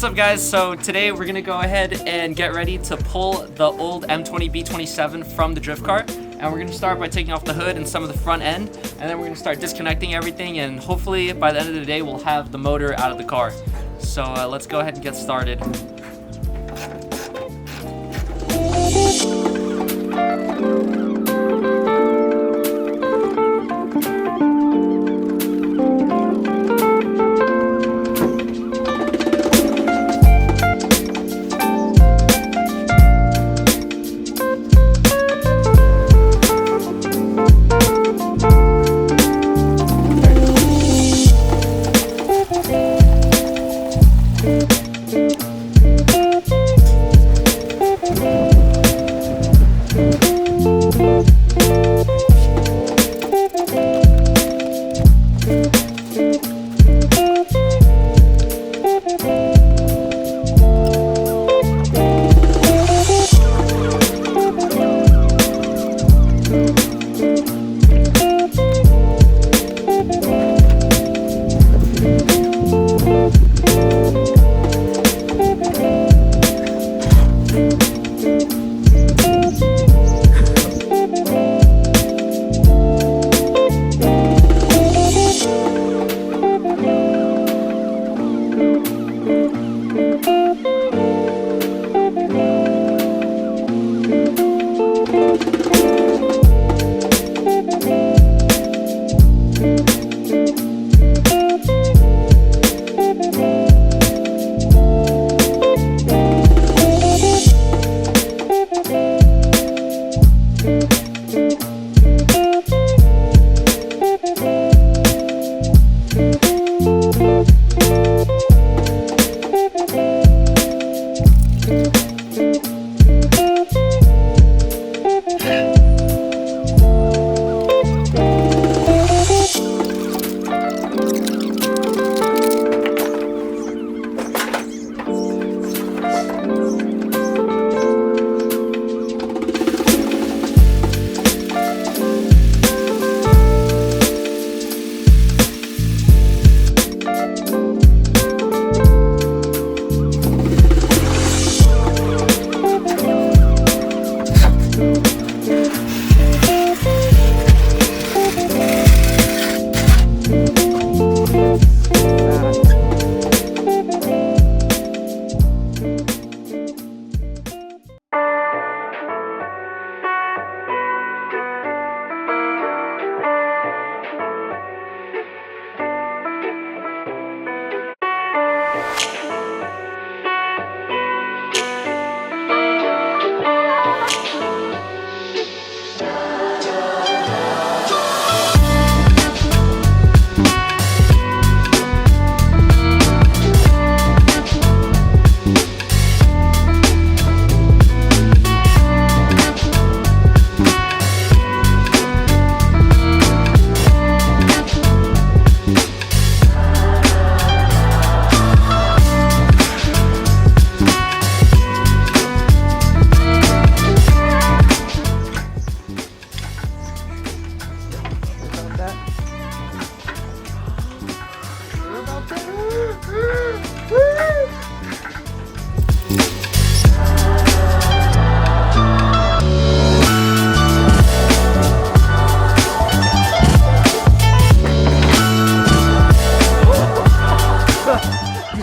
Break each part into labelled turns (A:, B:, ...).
A: up guys? So today we're gonna go ahead and get ready to pull the old M20 B27 from the drift car. And we're gonna start by taking off the hood and some of the front end, and then we're gonna start disconnecting everything, and hopefully by the end of the day we'll have the motor out of the car. So let's go ahead and get started.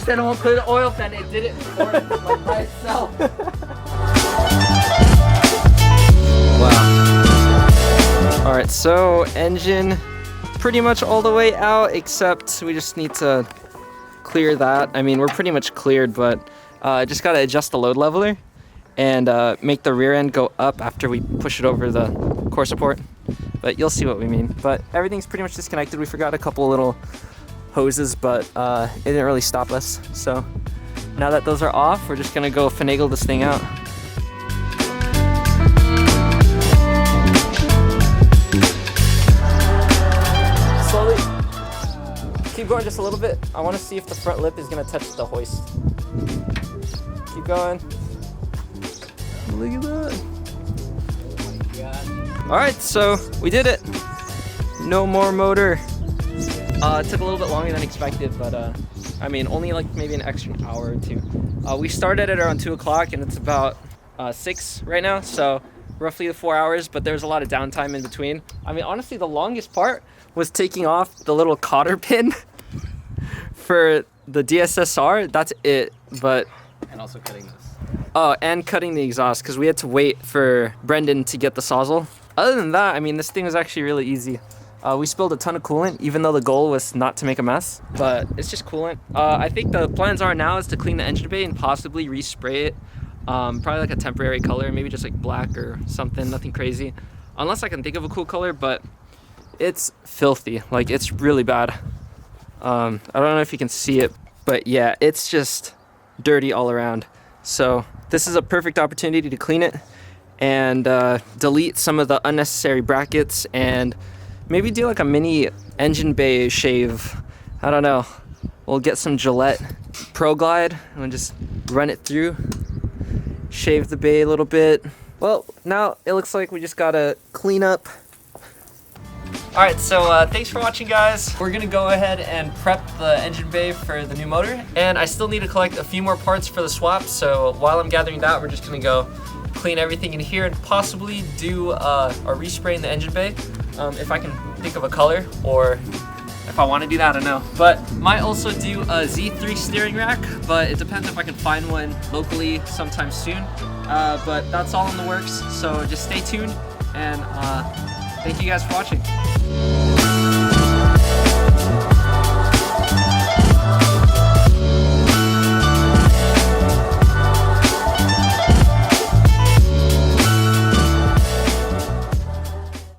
B: Said I won't put an oil pan, it did it for it like by itself.
A: Wow. Alright, so engine pretty much all the way out, except we just need to clear that. I mean, we're pretty much cleared, but just gotta adjust the load leveler and make the rear end go up after we push it over the core support. But you'll see what we mean. But everything's pretty much disconnected. We forgot a couple little hoses, but it didn't really stop us. So now that those are off, we're just gonna go finagle this thing out. Slowly keep going just a little bit. I want to see if the front lip is gonna touch the hoist. Keep going. Look at that. Oh my God. All right, so we did it. No more motor. It took a little bit longer than expected, but I mean, only like maybe an extra hour or two. We started at around 2 o'clock and it's about 6 right now, so roughly 4 hours, but there's a lot of downtime in between. I mean, honestly, the longest part was taking off the little cotter pin for the DSSR. That's it, but...
B: And also cutting this.
A: Oh, and cutting the exhaust, because we had to wait for Brendan to get the Sawzall. Other than that, I mean, this thing was actually really easy. We spilled a ton of coolant, even though the goal was not to make a mess, but it's just coolant. I think the plans are now is to clean the engine bay and possibly respray it. Probably like a temporary color, maybe just like black or something, nothing crazy. Unless I can think of a cool color, but it's filthy. Like, it's really bad. I don't know if you can see it, but yeah, it's just dirty all around. So this is a perfect opportunity to clean it and delete some of the unnecessary brackets and maybe do like a mini engine bay shave. I don't know. We'll get some Gillette Pro Glide and just run it through, shave the bay a little bit. Well, now it looks like we just gotta clean up. Alright, so thanks for watching, guys. We're gonna go ahead and prep the engine bay for the new motor, and I still need to collect a few more parts for the swap, so while I'm gathering that, we're just gonna go clean everything in here and possibly do a respray in the engine bay, if I can think of a color, or if I want to do that, I don't know. But might also do a Z3 steering rack, but it depends if I can find one locally sometime soon. But that's all in the works, so just stay tuned, and thank you guys for watching.